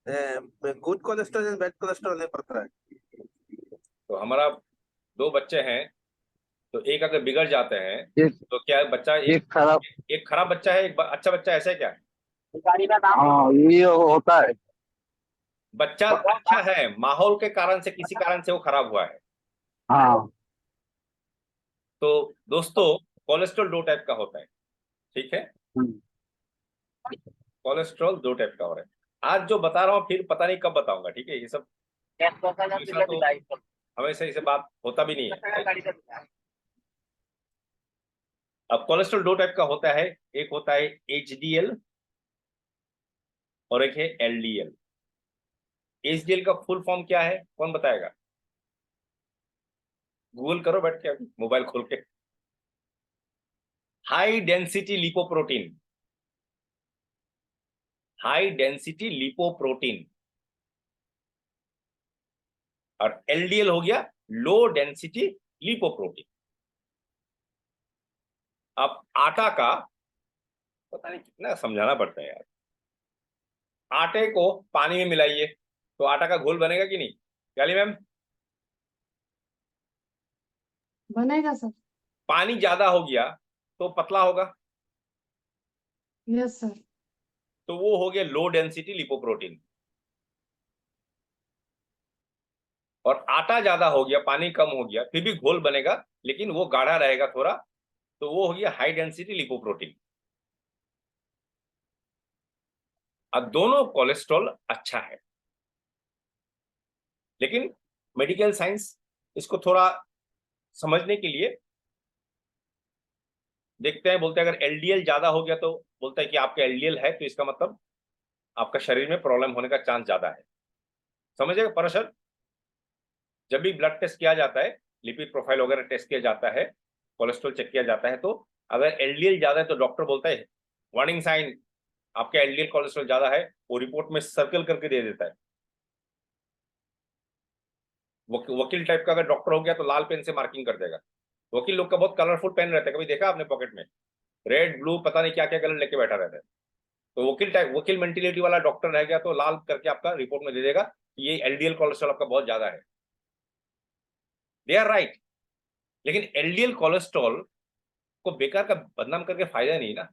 good cholesterol and bad cholesterol नहीं पता है। तो हमारा दो बच्चे हैं, तो एक अगर बिगड़ जाते हैं एक तो क्या बच्चा एक खराब। एक खराब बच्चा है, एक अच्छा बच्चा, ऐसा है क्या? हाँ, ये होता है। बच्चा अच्छा है, माहौल के कारण से, किसी कारण से वो खराब हुआ है। हाँ तो दोस्तों, कोलेस्ट्रॉल दो टाइप का होता है। ठीक है, कोलेस्ट्रॉल दो टाइप का हो रहा है। आज जो बता रहा हूँ फिर पता नहीं कब बताऊंगा, ठीक है। ये सब हमेशा तो हमेशा इसे बात होता भी नहीं है। अब कोलेस्ट्रॉल दो टाइप का होता है, एक होता है HDL और एक है LDL। HDL का फुल फॉर्म क्या है, कौन बताएगा? गूगल करो बैठ के अभी मोबाइल खोल के। High density lipoprotein, high density lipoprotein. और LDL हो गया लो डेंसिटी लिपोप्रोटीन। अब आटा का पता नहीं कितना समझाना पड़ता है यार। आटे को पानी में मिलाइए तो आटा का घोल बनेगा कि नहीं, गाली मैम? बनेगा सर। पानी ज्यादा हो गया तो पतला होगा, यस सर। तो वो हो गया लो डेंसिटी लिपोप्रोटीन। और आटा ज्यादा हो गया, पानी कम हो गया, फिर भी घोल बनेगा लेकिन वो गाढ़ा रहेगा थोड़ा, तो वो हो गया हाई डेंसिटी लिपोप्रोटीन। अब दोनों कोलेस्ट्रॉल अच्छा है, लेकिन मेडिकल साइंस इसको थोड़ा समझने के लिए देखते हैं, बोलते हैं अगर LDL ज्यादा हो गया तो बोलता है कि आपका LDL है तो इसका मतलब आपका शरीर में प्रॉब्लम होने का चांस ज्यादा है। समझेगा परसर? जब भी ब्लड टेस्ट किया जाता है, लिपिड प्रोफाइल वगैरह टेस्ट किया जाता है, कोलेस्ट्रॉल चेक किया जाता है, तो अगर LDL ज्यादा है तो डॉक्टर बोलता है वार्निंग साइन, आपका LDL कोलेस्ट्रॉल ज्यादा है, वो रिपोर्ट में सर्कल करके दे देता है। वकील टाइप का अगर डॉक्टर हो गया तो लाल पेन से मार्किंग कर देगा। वकील लोग का बहुत कलरफुल पेन रहता है, कभी देखा आपने पॉकेट में? रेड ब्लू पता नहीं क्या क्या कलर लेके बैठा रहता है। तो वकील मेंटेलिटी वाला डॉक्टर रह गया तो लाल करके आपका रिपोर्ट में दे देगा कि ये LDL कोलेस्ट्रॉल आपका बहुत ज्यादा है। दे आर राइट, लेकिन LDL कोलेस्ट्रॉल को बेकार का बदनाम करके फायदा नहीं ना।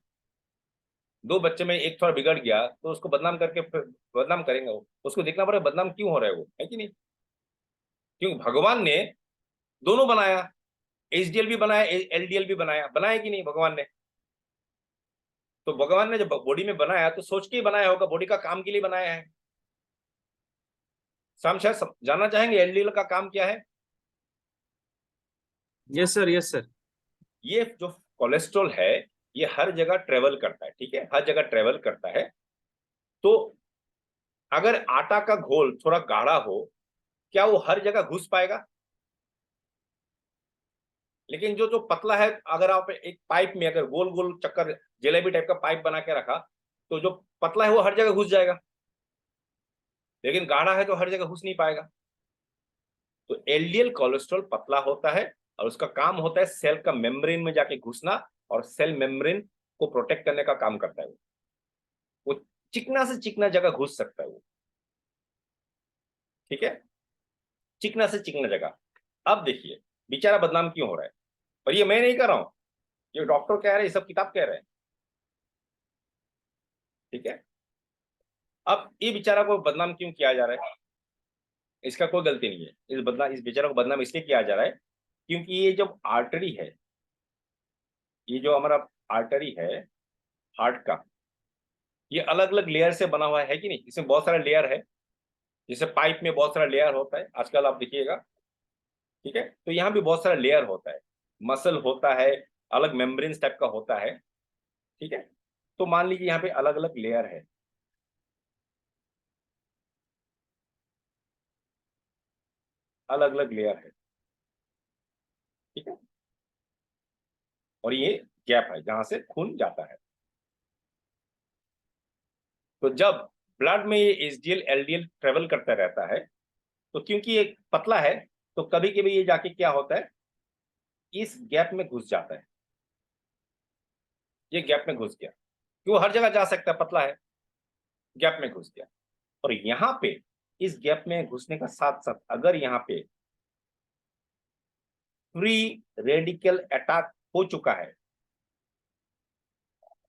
दो बच्चे में एक थोड़ा बिगड़ गया तो उसको बदनाम करके बदनाम करेंगे, वो उसको देखना पड़ेगा बदनाम क्यों हो रहा है, वो है कि नहीं? क्योंकि भगवान ने दोनों बनाया, HDL भी बनाया, LDL भी बनाया कि नहीं भगवान ने? तो भगवान ने जब बॉडी में बनाया तो सोच के ही बनाया होगा, बॉडी का काम के लिए बनाया है। शाम शायद जानना चाहेंगे LDL का काम क्या है? Yes sir, yes sir. ये जो कोलेस्ट्रॉल है ये हर जगह ट्रेवल करता है, ठीक है, हर जगह ट्रेवल करता है। तो अगर आटा का घोल थोड़ा गाढ़ा हो, क्या वो हर जगह घुस पाएगा? लेकिन जो जो पतला है, अगर आप एक पाइप में अगर गोल गोल चक्कर जलेबी टाइप का पाइप बना के रखा तो जो पतला है वो हर जगह घुस जाएगा, लेकिन गाढ़ा है तो हर जगह घुस नहीं पाएगा। तो LDL कोलेस्ट्रॉल पतला होता है और उसका काम होता है सेल का मेम्ब्रेन में जाके घुसना और सेल मेम्ब्रेन को प्रोटेक्ट करने का काम करता है। वो चिकना से चिकना जगह घुस सकता है वो, ठीक है, चिकना से चिकना जगह। अब देखिए बेचारा बदनाम क्यों हो रहा है, और ये मैं नहीं कर रहा हूं, ये डॉक्टर कह रहे हैं, ये सब किताब कह रहे हैं, ठीक है। अब ये बेचारा को बदनाम क्यों किया जा रहा है? इसका कोई गलती नहीं है, इस बेचारा को बदनाम इसलिए किया जा रहा है क्योंकि ये जो आर्टरी है, ये जो हमारा आर्टरी है हार्ट का, ये अलग अलग लेयर से बना हुआ है कि नहीं? इसमें बहुत सारा लेयर है, जैसे पाइप में बहुत सारा लेयर होता है आजकल आप देखिएगा, ठीक है। तो यहाँ भी बहुत सारा लेयर होता है, मसल होता है, अलग मेम्ब्रेन टाइप का होता है, ठीक है। तो मान लीजिए यहाँ पे अलग अलग लेयर है, अलग अलग लेयर है, ठीक है। और ये गैप है जहां से खून जाता है। तो जब ब्लड में ये HDL LDL ट्रेवल करता रहता है, तो क्योंकि ये पतला है तो कभी कभी ये जाके क्या होता है, इस गैप में घुस जाता है, ये गैप में घुस गया, क्यों? हर जगह जा सकता है, पतला है, गैप में घुस गया। और यहाँ पे इस गैप में घुसने का साथ साथ अगर यहाँ पे फ्री रेडिकल अटैक हो चुका है,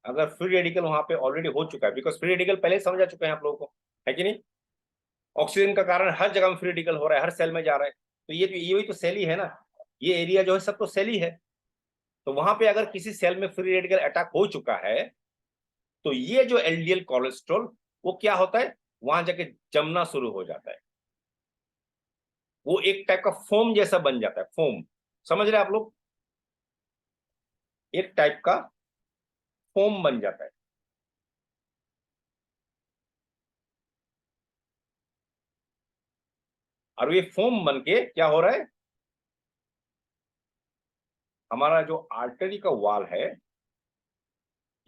अगर फ्री रेडिकल वहां पे ऑलरेडी हो चुका है, बिकॉज फ्री रेडिकल पहले समझ आ चुके हैं आप लोगों को, है कि नहीं? ऑक्सीजन का कारण हर जगह में फ्री रेडिकल हो रहा है, हर सेल में जा रहा है, तो ये वही तो सेल ही है ना, ये एरिया जो है सब तो सेल ही है। तो वहां पे अगर किसी सेल में फ्री रेडिकल अटैक हो चुका है तो ये जो LDL कोलेस्ट्रॉल वो क्या होता है, वहां जाके जमना शुरू हो जाता है, वो एक टाइप का फोम जैसा बन जाता है, फोम, समझ रहे हैं आप लोग, एक टाइप का फोम बन जाता है। और ये फोम बन के क्या हो रहा है, हमारा जो आर्टरी का वॉल है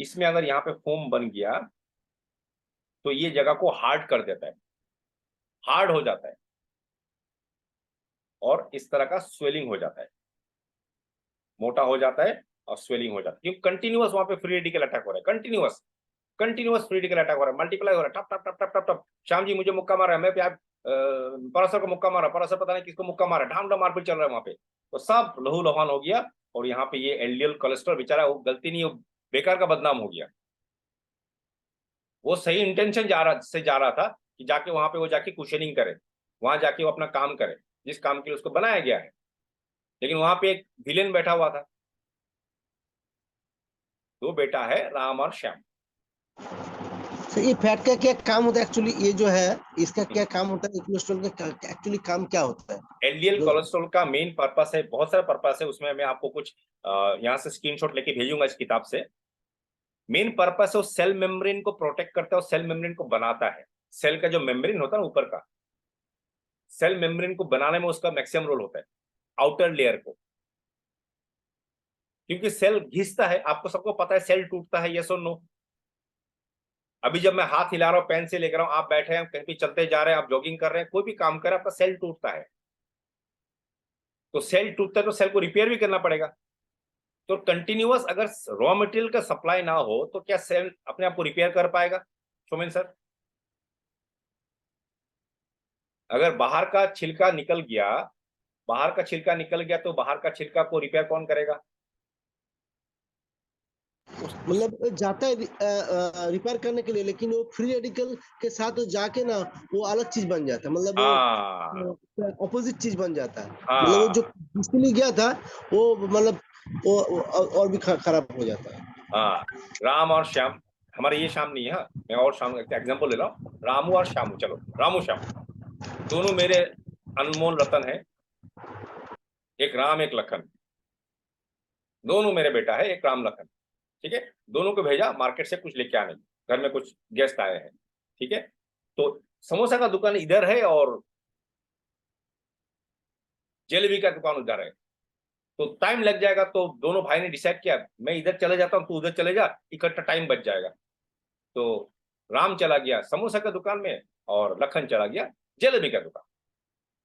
इसमें अगर यहाँ पे फोम बन गया तो ये जगह को हार्ड कर देता है, हार्ड हो जाता है, और इस तरह का स्वेलिंग हो जाता है, मोटा हो जाता है और स्वेलिंग हो जाता है, क्योंकि कंटिन्यूअस वहां पे फ्री रेडिकल अटैक हो रहा है, continuous continuous free radical attack हो रहा है, मल्टीप्लाई हो रहा है, टप टप टप टप टप टप। श्याम जी मुझे मुक्का मारा है, मैं प्यार परसर को मुक्का मारा, परसर पता नहीं किसको मुक्का मारा, ढाम ढाम मारपीट चल रहा है वहां पे, तो सब लहू लुहान हो गया। और यहाँ पे ये एलडीएल कोलेस्ट्रॉल बेचारा, वो गलती नहीं, वो बेकार का बदनाम हो गया। वो सही इंटेंशन जा रहा था कि जाके वहां पे वो जाके कुशनिंग करे, वहां जाके वो अपना काम करे जिस काम के लिए उसको बनाया गया है, लेकिन वहां पे एक विलेन बैठा हुआ था। दो बेटा है, राम और श्याम। तो ये फैट का क्या काम होता है एक्चुअली, ये जो है इसका क्या काम होता है, कोलेस्ट्रॉल का एक्चुअली काम क्या होता है? एलडीएल जो कोलेस्ट्रॉल का मेन पर्पस है, बहुत सारा पर्पस है उसमें, मैं आपको कुछ यहाँ से स्क्रीनशॉट लेके भेजूंगा इस किताब से। मेन पर्पस है वो सेल मेम्ब्रेन को प्रोटेक्ट करता है और सेल मेम्ब्रेन को बनाता है। सेल का जो मेम्ब्रेन होता है ना ऊपर का, सेल मेम्ब्रेन को बनाने में उसका मैक्सिमम रोल होता है, आउटर लेयर को, क्योंकि सेल घिसता है, आपको सबको पता है सेल टूटता है, यस और नो। अभी जब मैं हाथ हिला रहा हूं, पेन से लेकर रहा हूं, आप बैठे हैं कहीं भी चलते जा रहे हैं, आप जॉगिंग कर रहे हैं, कोई भी काम कर रहे हैं, आपका सेल टूटता है। तो सेल टूटता है तो सेल को रिपेयर भी करना पड़ेगा। तो कंटिन्यूअस अगर रॉ मटेरियल का सप्लाई ना हो तो क्या सेल अपने आप को रिपेयर कर पाएगा सोमेन सर? अगर बाहर का छिलका निकल गया, बाहर का छिलका निकल गया तो बाहर का छिलका को रिपेयर कौन करेगा? मतलब जाता है रिपेयर करने के लिए, लेकिन वो फ्री रेडिकल के साथ जाके ना वो अलग चीज बन जाता है, मतलब हाँ वो अपोजिट चीज बन जाता है। मतलब वो हाँ जो इसके लिए गया था वो मतलब वो और भी खराब हो जाता है। हाँ, राम और श्याम, हमारे ये श्याम नहीं है, हाँ मैं और श्याम का एग्जाम्पल ले रहा हूँ, रामू और श्यामू, चलो रामू श्याम दोनों मेरे अनमोल रतन है, एक राम एक लखन, दोनों मेरे बेटा है, एक राम लखन, ठीक है। दोनों को भेजा मार्केट से कुछ लेके आने, घर में कुछ गेस्ट आए हैं, ठीक है। तो समोसा का दुकान इधर है और जलेबी का दुकान उधर है, तो टाइम लग जाएगा, तो दोनों भाई ने डिसाइड किया मैं इधर चले जाता हूँ, तू उधर चले जा, इकट्ठा टाइम बच जाएगा। तो राम चला गया समोसा का दुकान में और लखन चला गया जलेबी का दुकान।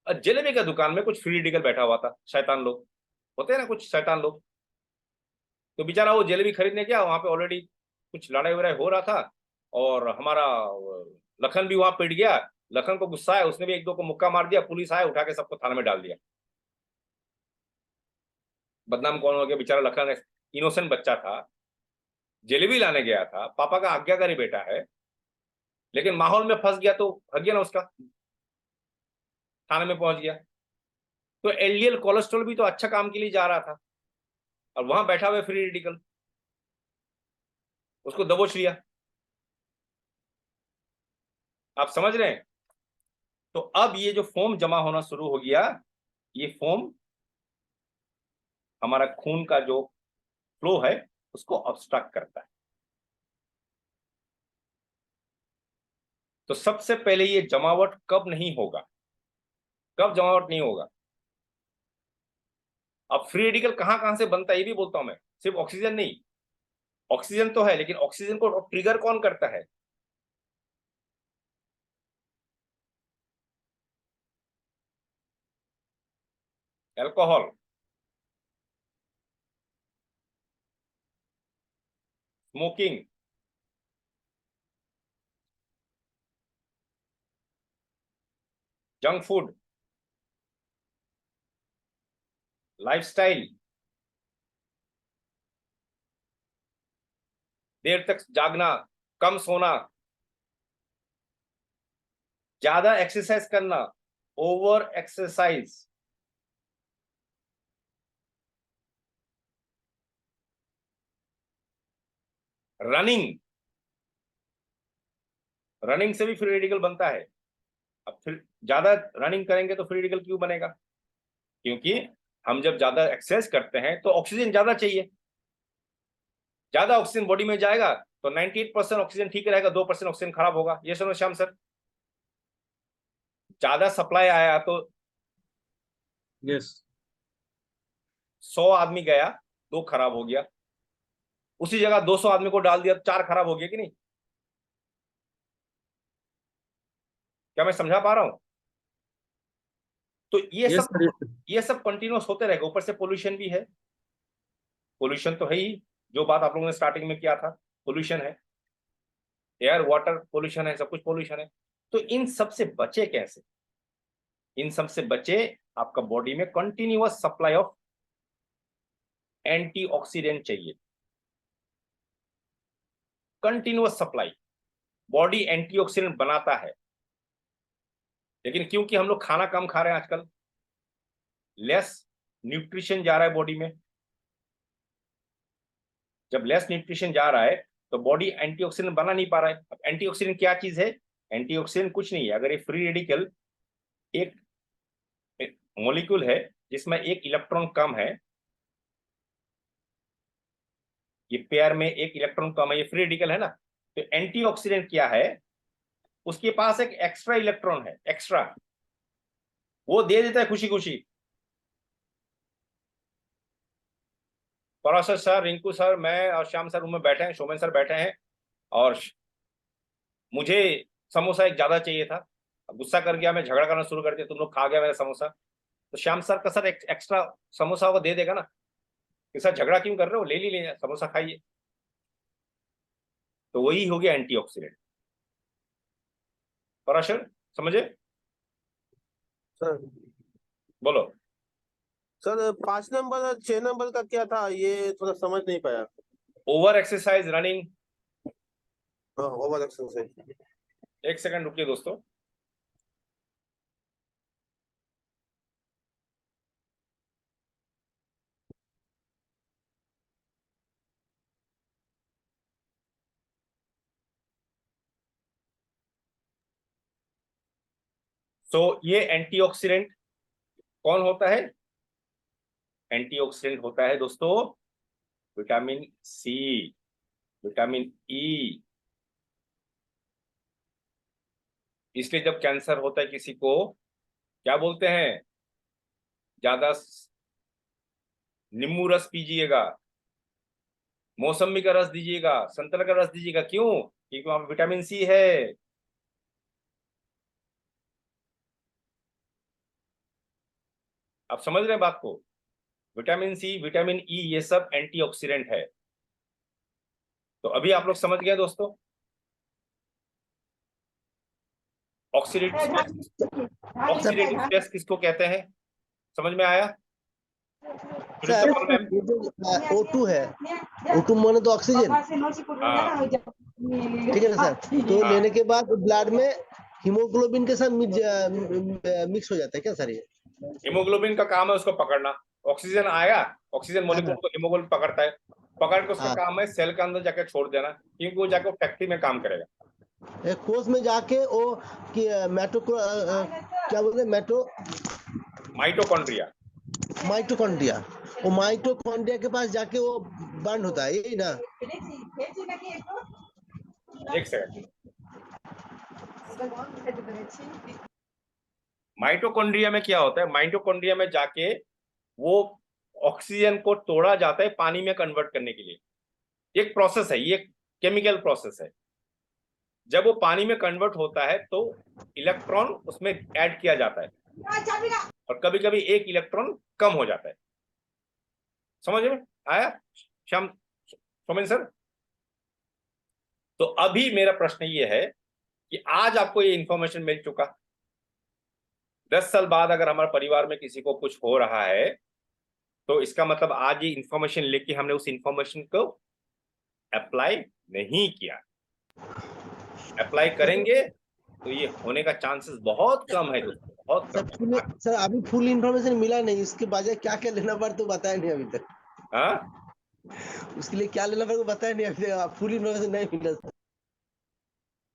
और जलेबी का दुकान में कुछ फ्री डिकल बैठा हुआ था, शैतान लोग होते हैं ना, कुछ शैतान लोग। तो बेचारा वो जलेबी खरीदने गया, वहां पे ऑलरेडी कुछ लड़ाई वड़ाई हो रहा था, और हमारा लखन भी वहां पिट गया। लखन को गुस्सा है, उसने भी एक दो को मुक्का मार दिया, पुलिस आया उठा के सबको थाने में डाल दिया। बदनाम कौन हो गया? बेचारा लखन इनोसेंट बच्चा था, जलेबी लाने गया था, पापा का आज्ञाकारी बेटा है, लेकिन माहौल में फंस गया तो भाग गया ना उसका, थाने में पहुंच गया। तो एलडीएल कोलेस्ट्रॉल भी तो अच्छा काम के लिए जा रहा था, और वहां बैठा हुआ फ्री रेडिकल उसको दबोच लिया। आप समझ रहे हैं? तो अब ये जो फोम जमा होना शुरू हो गया, ये फोम हमारा खून का जो फ्लो है उसको ऑब्स्ट्रक्ट करता है। तो सबसे पहले ये जमावट कब नहीं होगा, कब जमावट नहीं होगा? अब फ्री रेडिकल कहां कहां से बनता है ये भी बोलता हूं मैं, सिर्फ ऑक्सीजन नहीं, ऑक्सीजन तो है, लेकिन ऑक्सीजन को ट्रिगर कौन करता है? Alcohol, smoking, junk food, lifestyle, देर तक जागना, कम सोना, ज्यादा एक्सरसाइज करना, ओवर एक्सरसाइज, रनिंग, रनिंग से भी फ्री रेडिकल बनता है। अब फिर ज्यादा रनिंग करेंगे तो फ्री रेडिकल क्यों बनेगा? क्योंकि हम जब ज्यादा एक्सरसाइज करते हैं तो ऑक्सीजन ज्यादा चाहिए, ज्यादा ऑक्सीजन बॉडी में जाएगा तो 98% ऑक्सीजन ठीक रहेगा, 2% ऑक्सीजन खराब होगा। ये सुनो श्याम सर, ज्यादा सप्लाई आया तो यस 100 आदमी गया, 2 खराब हो गया। उसी जगह 200 आदमी को डाल दिया तो 4 खराब हो गया कि नहीं? क्या मैं समझा पा रहा हूं? तो यस सर। ये सब कंटिन्यूस होते रहेगा। ऊपर से पोल्यूशन भी है, पोल्यूशन तो है ही, जो बात आप लोगों ने स्टार्टिंग में किया था, पोल्यूशन है, एयर वाटर पोल्यूशन है, सब कुछ पोल्यूशन है। तो इन सब से बचे कैसे? इन सब से बचे, आपका बॉडी में कंटिन्यूअस सप्लाई ऑफ एंटीऑक्सीडेंट चाहिए, कंटिन्यूअस सप्लाई। बॉडी एंटीऑक्सीडेंट बनाता है, लेकिन क्योंकि हम लोग खाना कम खा रहे हैं आजकल, लेस न्यूट्रिशन जा रहा है बॉडी में। जब लेस न्यूट्रिशन जा रहा है तो बॉडी एंटीऑक्सीडेंट बना नहीं पा रहा है। अब एंटीऑक्सीडेंट क्या चीज है? एंटीऑक्सीडेंट कुछ नहीं है। अगर ये फ्री रेडिकल एक मॉलिक्यूल है जिसमें एक इलेक्ट्रॉन कम है, ये पेयर में एक इलेक्ट्रॉन कम है, ये फ्री रेडिकल है ना, तो एंटीऑक्सीडेंट क्या है? उसके पास एक एक्स्ट्रा इलेक्ट्रॉन है, एक्स्ट्रा, वो दे देता है खुशी खुशी। पराशर सर, रिंकू सर, मैं और श्याम सर रूम में बैठे हैं, शोमेन सर बैठे हैं, और मुझे समोसा एक ज्यादा चाहिए था। गुस्सा कर गया, मैं झगड़ा करना शुरू कर दिया, तुम लोग खा गया मेरा समोसा। तो श्याम सर का सर एक्स्ट्रा समोसा होगा, दे देगा ना कि सर झगड़ा क्यों कर रहे हो, ले लीजिए समोसा खाइए। तो वही हो गया एंटीऑक्सीडेंट। पराशर समझे? सर बोलो। सर 5 नंबर और 6 नंबर का क्या था, ये थोड़ा समझ नहीं पाया। Over exercise, running. हाँ, ओवर एक्सरसाइज। एक सेकंड रुकिए दोस्तों। तो ये एंटीऑक्सीडेंट कौन होता है? एंटीऑक्सीडेंट होता है दोस्तों विटामिन सी, विटामिन ई। इसलिए जब कैंसर होता है किसी को, क्या बोलते हैं? ज्यादा नींबू रस पीजिएगा, मौसमी का रस दीजिएगा, संतरा का रस दीजिएगा। क्यों? क्योंकि वहां विटामिन सी है। आप समझ रहे हैं बात को? विटामिन सी, विटामिन ई, ये सब एंटीऑक्सीडेंट है। तो अभी आप लोग समझ गए दोस्तों। ऑक्सीडेटिव स्ट्रेस किसको कहते हैं? समझ में आया? सर ये जो O2 है, O2 माने तो ऑक्सीजन, हाँ। ठीक है ना सर? तो हाँ। लेने के बाद ब्लड में हीमोग्लोबिन के साथ मिक्स हो जाता है क्या सर ये? हीमोग्लोबिन का काम है उसको पकड़ना। ऑक्सीजन आया, ऑक्सीजन मॉलिक्यूल को हीमोग्लोबिन पकड़ता है, पकड़ के उसका हाँ। काम है सेल के अंदर जाके छोड़ देना, क्योंकि वो जाके फैक्ट्री में काम करेगा। कोष में जाके वो क्या बोलते हैं, माइटोकॉन्ड्रिया। माइटोकॉन्ड्रिया, वो माइटोकॉन्ड्रिया के पास जाके वो बंद होता है, यही ना? एक सेकंड। माइटोकॉन्ड्रिया में क्या होता है? माइटोकॉन्ड्रिया में जाके वो ऑक्सीजन को तोड़ा जाता है पानी में कन्वर्ट करने के लिए। एक प्रोसेस है, ये केमिकल प्रोसेस है। जब वो पानी में कन्वर्ट होता है तो इलेक्ट्रॉन उसमें ऐड किया जाता है, और कभी कभी एक इलेक्ट्रॉन कम हो जाता है। समझ में आया श्याम, सोमेन सर? तो अभी मेरा प्रश्न ये है कि आज आपको ये इंफॉर्मेशन मिल चुका, 10 साल बाद अगर हमारे परिवार में किसी को कुछ हो रहा है तो इसका मतलब आज ये इंफॉर्मेशन लेके हमने उस इंफॉर्मेशन को अप्लाई नहीं किया। अप्लाई करेंगे तो ये होने का चांसेस बहुत कम है दोस्तों, बहुत कम है। सर अभी फुल इंफॉर्मेशन मिला नहीं, इसके बजाय क्या क्या लेना पड़ता तो बताया नहीं अभी तक। हाँ, उसके लिए क्या लेना पड़ता बताया नहीं अभी तक, फुल इंफॉर्मेशन नहीं मिला सर।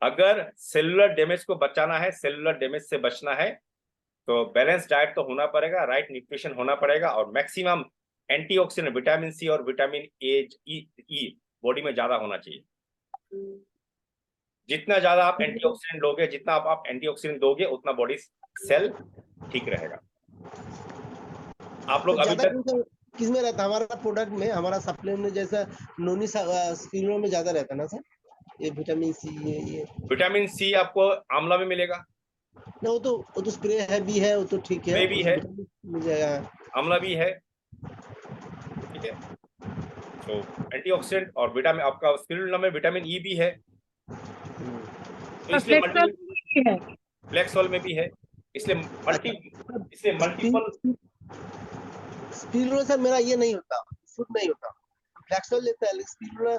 अगर सेलुलर डैमेज को बचाना है, सेलुलर डैमेज से बचना है, तो बैलेंस डाइट तो होना पड़ेगा, राइट न्यूट्रिशन होना पड़ेगा, और मैक्सिमम एंटीऑक्सीडेंट विटामिन सी और विटामिन ई बॉडी में ज्यादा होना चाहिए। जितना ज्यादा आप एंटीऑक्सीडेंट लोगे, जितना आप एंटीऑक्सीडेंट दोगे, उतना बॉडी सेल ठीक रहेगा। आप लोग अभी तक किस में रहता है हमारा प्रोडक्ट में, हमारा सप्लीमेंट में, जैसा नोनी स्पिरुलिना में ज्यादा रहता है ना सर, ये विटामिन सी, ये विटामिन सी आपको आंवला में मिलेगा ना, वो तो स्प्रे है भी है, वो तो ठीक है, स्प्रे भी है, मिल जाएगा, आंवला भी है, ठीक है। तो एंटीऑक्सीडेंट और विटामिन, आपका स्पिरुलिना में विटामिन ई भी है, तो इसलिए फ्लेक्स ऑयल में भी है, इसलिए मल्टीपल। स्पिरुलिना सर मेरा ये नहीं होता, सूट नहीं होता, फ्लेक्स ऑयल लेता है, लेकिन स्पिरुलिना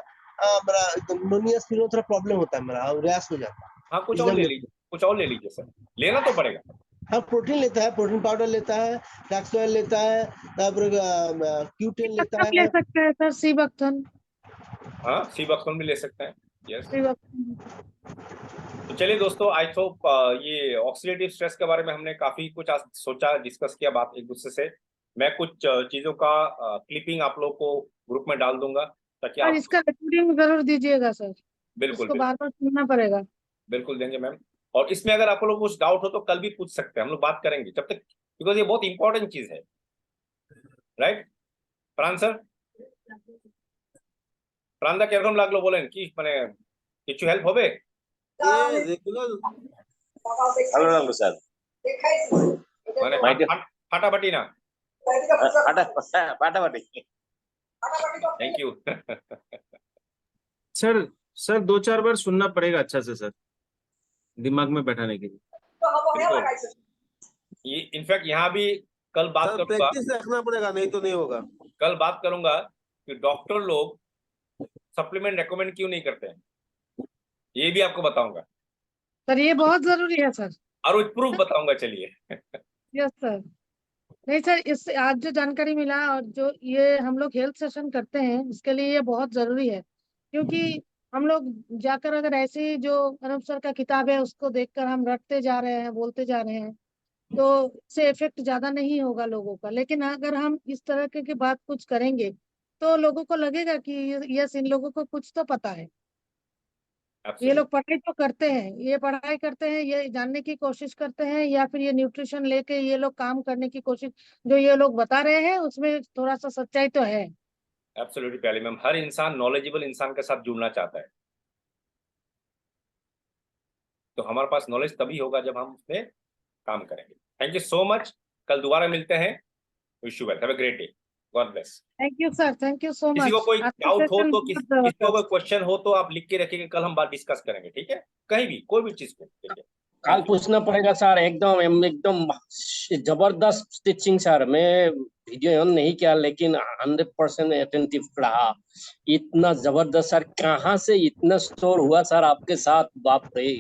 मेरा नोनिया स्पिरुलिना थोड़ा प्रॉब्लम होता है, मेरा रैश हो जाता है। हाँ, कुछ और ले लीजिए, कुछ और ले लीजिए सर, लेना तो पड़ेगा। हाँ, प्रोटीन लेता है, प्रोटीन पाउडर लेता है, फ्लैक्स ऑयल लेता है, Q10 लेता है, ले सकते हैं सर, सीबक्थन। हाँ, सीबक्थन भी ले सकते हैं, यस। सीबक्थन। तो चलिए दोस्तों, आई होप ये ऑक्सीडेटिव स्ट्रेस के बारे में हमने काफी कुछ आज सोचा, डिस्कस किया बात एक दूसरे से। मैं कुछ चीजों का क्लिपिंग आप लोग को ग्रुप में डाल दूंगा, ताकि और आप इसका रिकॉर्डिंग जरूर दीजिएगा सर, बिल्कुल इसको बार बार सुनना पड़ेगा। बिल्कुल देंगे मैम। और इसमें अगर आप लोग कुछ डाउट हो तो कल भी पूछ सकते हैं, हम लोग बात करेंगे जब तक, बिकॉज ये बहुत इंपॉर्टेंट चीज है, राइट प्राण सर? प्राणदा किरकम लागलो बोलेन कि माने किछु हेल्प होबे? ये रेगुलर ভালো লাগলো স্যার, माने फाटाफाटी ना? ফাটাফাটি। Thank you. सर 2-4 बार सुनना पड़ेगा अच्छा से सर, दिमाग में बैठाने के लिए। ये इनफैक्ट यहाँ भी कल बात सर करूंगा, प्रैक्टिस रखना पड़ेगा, नहीं तो नहीं होगा। कल बात करूंगा कि डॉक्टर लोग सप्लीमेंट रेकमेंड क्यों नहीं करते हैं, ये भी आपको बताऊंगा, सर ये बहुत जरूरी है सर। और प्रूफ बताऊंगा, चलिए। Yes sir. नहीं सर, इससे आज जो जानकारी मिला और जो ये हम लोग हेल्थ सेशन करते हैं, इसके लिए ये बहुत जरूरी है, क्योंकि हम लोग जाकर अगर ऐसी जो अनूप सर का किताब है उसको देखकर हम रटते जा रहे हैं, बोलते जा रहे हैं, तो इससे इफेक्ट ज्यादा नहीं होगा लोगों का। लेकिन अगर हम इस तरह की बात कुछ करेंगे तो लोगों को लगेगा कि यस, इन लोगों को कुछ तो पता है। ये लोग पढ़ाई तो करते हैं, ये पढ़ाई करते हैं, ये जानने की कोशिश करते हैं, या फिर ये न्यूट्रिशन लेके ये लोग काम करने की कोशिश, जो ये लोग बता रहे हैं उसमें थोड़ा सा सच्चाई तो है। एब्सोल्युटली प्याली मैम, हर इंसान नॉलेजेबल इंसान के साथ जुड़ना चाहता है, तो हमारे पास नॉलेज तभी होगा जब हम उसमें काम करेंगे। थैंक यू सो मच, कल दोबारा मिलते हैं। Wish you well, have a great day, God bless. Thank you sir, thank you so much. किसी को कोई डाउट हो तो, किसी को कोई क्वेश्चन हो तो आप लिख के रखिएगा, कल हम बात डिस्कस करेंगे, ठीक है? कहीं भी कोई भी चीज को, ठीक है? कल पूछना पड़ेगा सर, एकदम जबरदस्त स्टिचिंग सर। मैं वीडियो ऑन नहीं किया लेकिन 100% अटेंटिव रहा। इतना जबरदस्त सर, कहाँ से इतना स्टोर हुआ सर आपके साथ, बाप रे।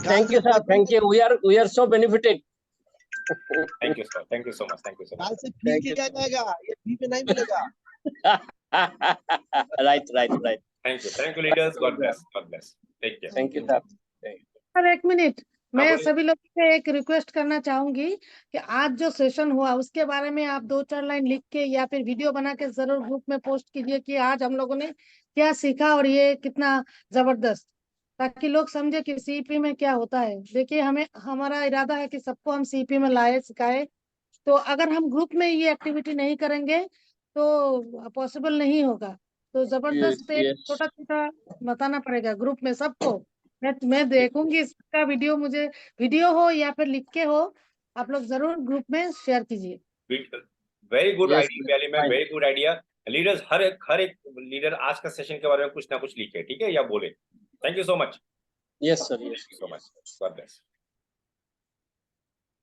Thank you sir, thank you, we are so benefited. Thank you sir, thank you so much, thank you so काल मच। से फ्री किया जाएगा, ये फ्री में नहीं मिलेगा। Right. Thank you leaders, God bless, God bless, take care. Thank you sir. Sir एक minute, मैं बोलिए। सभी लोगों से एक रिक्वेस्ट करना चाहूंगी कि आज जो सेशन हुआ उसके बारे में आप 2-4 लाइन लिख के या फिर वीडियो बना के जरूर ग्रुप में पोस्ट कीजिए कि आज हम लोगों ने क्या सीखा और ये कितना जबरदस्त, ताकि लोग समझे कि सीपी में क्या होता है। देखिए, हमारा इरादा है कि सबको हम सीपी में लाए, सिखाए, तो अगर हम ग्रुप में ये एक्टिविटी नहीं करेंगे तो पॉसिबल नहीं होगा। तो जबरदस्त एक yes. छोटा छोटा बताना पड़ेगा ग्रुप में सबको। मैं देखूंगी इसका वीडियो, मुझे वीडियो हो या फिर लिख के हो, आप लोग जरूर ग्रुप में शेयर कीजिए। Very good Yes, idea Pyali ma'am, fine. Very good idea. Leaders हर एक लीडर आज का सेशन के बारे में कुछ ना कुछ लिखे, ठीक है, या बोले। Thank you so much, Yes, sir. Yes. So much, God bless.